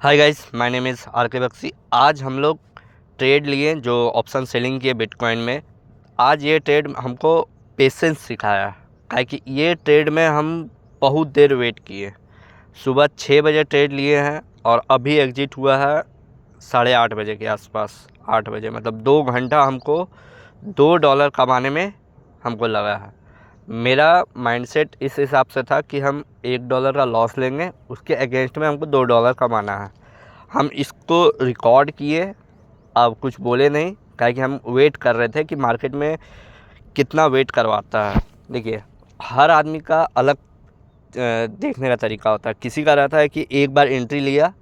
Hi guys, my name is R K Bakshi. आज हम लोग ट्रेड लिए जो ऑप्शन सेलिंग किए बिटकॉइन में। आज ये ट्रेड हमको पेशेंस सिखाया, काहे कि ये ट्रेड में हम बहुत देर वेट किए। सुबह 6 बजे ट्रेड लिए हैं और अभी एग्जिट हुआ है 8:30 बजे के आसपास। 8 बजे मतलब 2 घंटा हमको $2 कमाने में हमको लगा है। मेरा माइंडसेट इस हिसाब से था कि हम $1 का लॉस लेंगे, उसके अगेंस्ट में हमको $2 कमाना है। हम इसको रिकॉर्ड किए, अब कुछ बोले नहीं, काहे कि हम वेट कर रहे थे कि मार्केट में कितना वेट करवाता है। देखिए, हर आदमी का अलग देखने का तरीका होता है। किसी का रहता है कि एक बार एंट्री लिया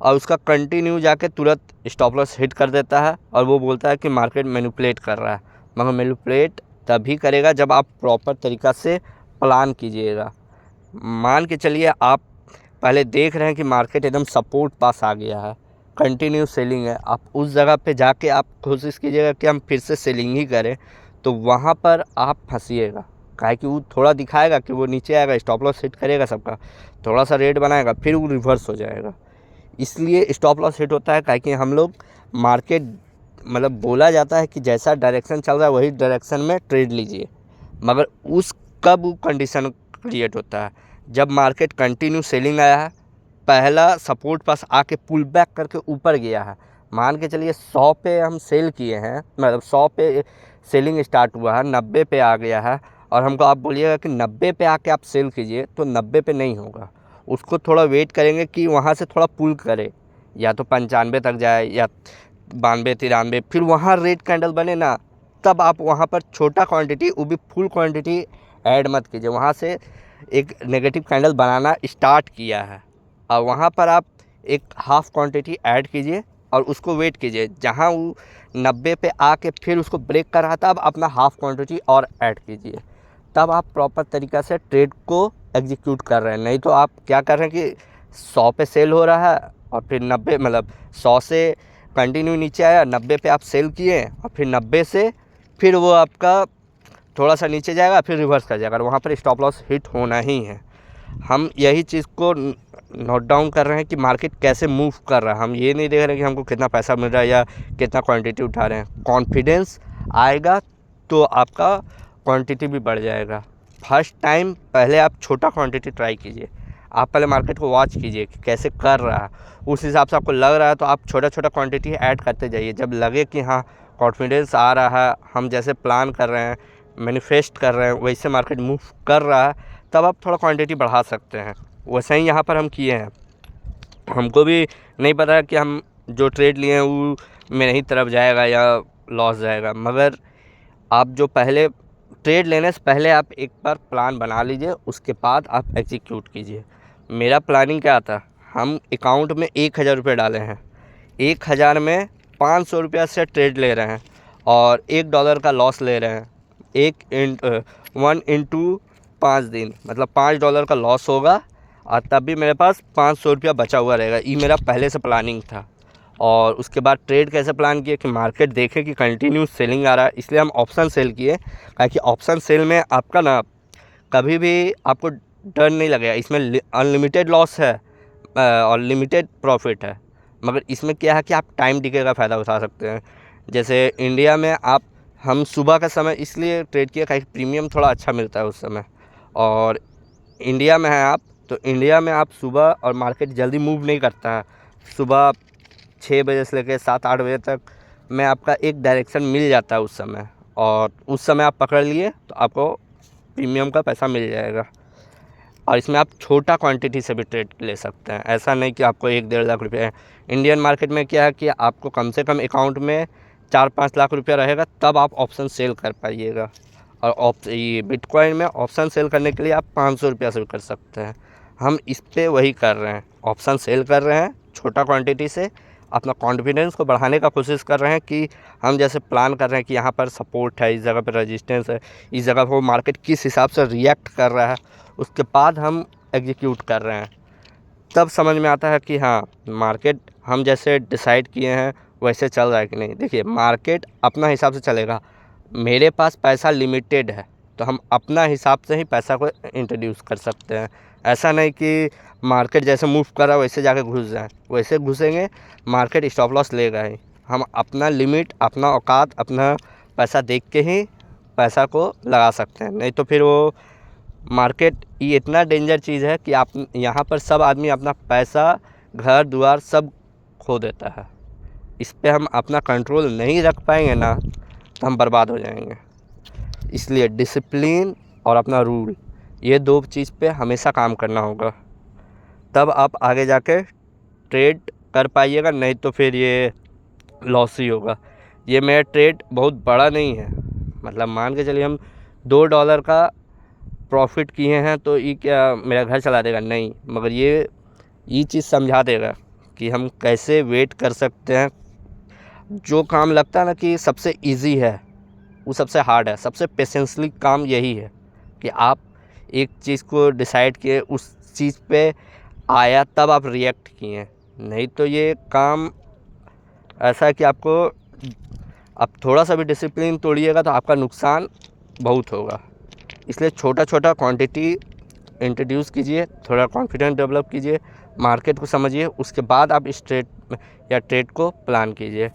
और उसका कंटिन्यू जाके तुरंत स्टॉप लॉस हिट कर देता है और वो बोलता है कि मार्केट मैनिपुलेट कर रहा है। मगर मैनिपुलेट तभी करेगा जब आप प्रॉपर तरीक़ा से प्लान कीजिएगा। मान के चलिए आप पहले देख रहे हैं कि मार्केट एकदम सपोर्ट पास आ गया है, कंटिन्यू सेलिंग है, आप उस जगह पे जाके आप कोशिश कीजिएगा कि हम फिर से सेलिंग ही करें, तो वहाँ पर आप फंसिएगा। काहे कि वो थोड़ा दिखाएगा कि वो नीचे आएगा, स्टॉप लॉस हिट करेगा सबका, थोड़ा सा रेट बनाएगा, फिर वो रिवर्स हो जाएगा। इसलिए स्टॉप लॉस हिट होता है, काहे कि हम लोग मार्केट मतलब बोला जाता है कि जैसा डायरेक्शन चल रहा है वही डायरेक्शन में ट्रेड लीजिए, मगर उस कब वो कंडीशन क्रिएट होता है जब मार्केट कंटिन्यू सेलिंग आया है, पहला सपोर्ट पास आके पुल बैक करके ऊपर गया है। मान के चलिए 100 पे हम सेल किए हैं, मतलब 100 पे सेलिंग स्टार्ट हुआ है, 90 पे आ गया है और हमको आप बोलिएगा कि 90 पे आके आप सेल कीजिए, तो 90 पे नहीं होगा। उसको थोड़ा वेट करेंगे कि वहाँ से थोड़ा पुल करे, या तो 95 तक जाए या 92-93, फिर वहाँ रेड कैंडल बने ना, तब आप वहाँ पर छोटा क्वांटिटी, वो भी फुल क्वांटिटी ऐड मत कीजिए। वहाँ से एक नेगेटिव कैंडल बनाना स्टार्ट किया है और वहाँ पर आप एक हाफ़ क्वांटिटी ऐड कीजिए और उसको वेट कीजिए। जहाँ वो 90 पे आके फिर उसको ब्रेक कर रहा था, अब अपना हाफ़ क्वांटिटी और ऐड कीजिए। तब आप प्रॉपर तरीक़ा से ट्रेड को एग्जीक्यूट कर रहे हैं। नहीं तो आप क्या कर रहे हैं कि 100 पे सेल हो रहा है और फिर 90 मतलब 100 से कंटिन्यू नीचे आया, 90 पे आप सेल किए और फिर 90 से फिर वो आपका थोड़ा सा नीचे जाएगा, फिर रिवर्स कर जाएगा, वहाँ पर स्टॉप लॉस हिट होना ही है। हम यही चीज़ को नोट डाउन कर रहे हैं कि मार्केट कैसे मूव कर रहा है। हम ये नहीं देख रहे हैं कि हमको कितना पैसा मिल रहा है या कितना क्वांटिटी उठा रहे हैं। कॉन्फिडेंस आएगा तो आपका क्वांटिटी भी बढ़ जाएगा। फर्स्ट टाइम पहले आप छोटा क्वांटिटी ट्राई कीजिए, आप पहले मार्केट को वॉच कीजिए कि कैसे कर रहा है, उस हिसाब से आपको लग रहा है तो आप छोटा छोटा क्वांटिटी ऐड करते जाइए। जब लगे कि हाँ कॉन्फिडेंस आ रहा है, हम जैसे प्लान कर रहे हैं, मैनिफेस्ट कर रहे हैं, वैसे मार्केट मूव कर रहा है, तब आप थोड़ा क्वांटिटी बढ़ा सकते हैं। वैसे ही यहाँ पर हम किए हैं। हमको भी नहीं पता कि हम जो ट्रेड लिए हैं वो मेरे ही तरफ जाएगा या लॉस जाएगा, मगर आप जो पहले ट्रेड लेने से पहले आप एक बार प्लान बना लीजिए, उसके बाद आप एग्जीक्यूट कीजिए। मेरा प्लानिंग क्या था, हम अकाउंट में 1000 रुपये डाले हैं, 1000 में 500 रुपया से ट्रेड ले रहे हैं और $1 का लॉस ले रहे हैं। 1 इंटू 5 दिन मतलब $5 का लॉस होगा और तब भी मेरे पास 500 रुपया बचा हुआ रहेगा। ये मेरा पहले से प्लानिंग था। और उसके बाद ट्रेड कैसे प्लान किए कि मार्केट देखे कि कंटिन्यू सेलिंग आ रहा है, इसलिए हम ऑप्शन सेल किए। ताकि ऑप्शन सेल में आपका ना कभी भी आपको डर नहीं लगेगा। इसमें अनलिमिटेड लॉस है और लिमिटेड प्रॉफिट है, मगर इसमें क्या है कि आप टाइम डिके का फ़ायदा उठा सकते हैं। जैसे इंडिया में हम सुबह का समय इसलिए ट्रेड किया क्योंकि प्रीमियम थोड़ा अच्छा मिलता है उस समय, और इंडिया में है आप, तो इंडिया में आप सुबह और मार्केट जल्दी मूव नहीं करता है। सुबह 6 बजे से लेकर 7-8 बजे तक में आपका एक डायरेक्शन मिल जाता है उस समय, और उस समय आप पकड़ लिए तो आपको प्रीमियम का पैसा मिल जाएगा। और इसमें आप छोटा क्वांटिटी से भी ट्रेड ले सकते हैं। ऐसा नहीं कि आपको 1-1.5 लाख रुपये। इंडियन मार्केट में क्या है कि आपको कम से कम अकाउंट में 4-5 लाख रुपया रहेगा, तब आप ऑप्शन सेल कर पाइएगा। और ये बिटकॉइन में ऑप्शन सेल करने के लिए आप 500 रुपया से भी कर सकते हैं। हम इस पे वही कर रहे हैं, ऑप्शन सेल कर रहे हैं छोटा क्वांटिटी से, अपना कॉन्फिडेंस को बढ़ाने का कोशिश कर रहे हैं कि हम जैसे प्लान कर रहे हैं कि यहाँ पर सपोर्ट है, इस जगह पर रेजिस्टेंस है, इस जगह पर मार्केट किस हिसाब से रिएक्ट कर रहा है, उसके बाद हम एग्जीक्यूट कर रहे हैं। तब समझ में आता है कि हाँ मार्केट हम जैसे डिसाइड किए हैं वैसे चल रहा है कि नहीं। देखिए, मार्केट अपना हिसाब से चलेगा, मेरे पास पैसा लिमिटेड है, तो हम अपना हिसाब से ही पैसा को इंट्रोड्यूस कर सकते हैं। ऐसा नहीं कि मार्केट जैसे मूव कर रहा है वैसे जाके घुस जाए, वैसे घुसेंगे मार्केट स्टॉप लॉस लेगा ही। हम अपना लिमिट, अपना औकात, अपना पैसा देख के ही पैसा को लगा सकते हैं, नहीं तो फिर वो मार्केट ये इतना डेंजर चीज़ है कि आप यहाँ पर सब आदमी अपना पैसा, घर द्वार सब खो देता है। इस पे हम अपना कंट्रोल नहीं रख पाएंगे ना तो हम बर्बाद हो जाएंगे। इसलिए डिसिप्लिन और अपना रूल, ये 2 चीज़ पे हमेशा काम करना होगा, तब आप आगे जाके ट्रेड कर पाइएगा, नहीं तो फिर ये लॉस ही होगा। ये मेरा ट्रेड बहुत बड़ा नहीं है, मतलब मान के चलिए हम $2 का प्रॉफिट किए हैं तो ये क्या मेरा घर चला देगा, नहीं, मगर ये चीज़ समझा देगा कि हम कैसे वेट कर सकते हैं। जो काम लगता है ना कि सबसे इजी है वो सबसे हार्ड है। सबसे पेशेंसली काम यही है कि आप एक चीज़ को डिसाइड किए, उस चीज़ पे आया तब आप रिएक्ट किए, नहीं तो ये काम ऐसा है कि आपको, आप थोड़ा सा भी डिसिप्लिन तोड़िएगा तो आपका नुकसान बहुत होगा। इसलिए छोटा छोटा क्वांटिटी इंट्रोड्यूस कीजिए, थोड़ा कॉन्फिडेंस डेवलप कीजिए, मार्केट को समझिए, उसके बाद आप इस ट्रेड या ट्रेड को प्लान कीजिए।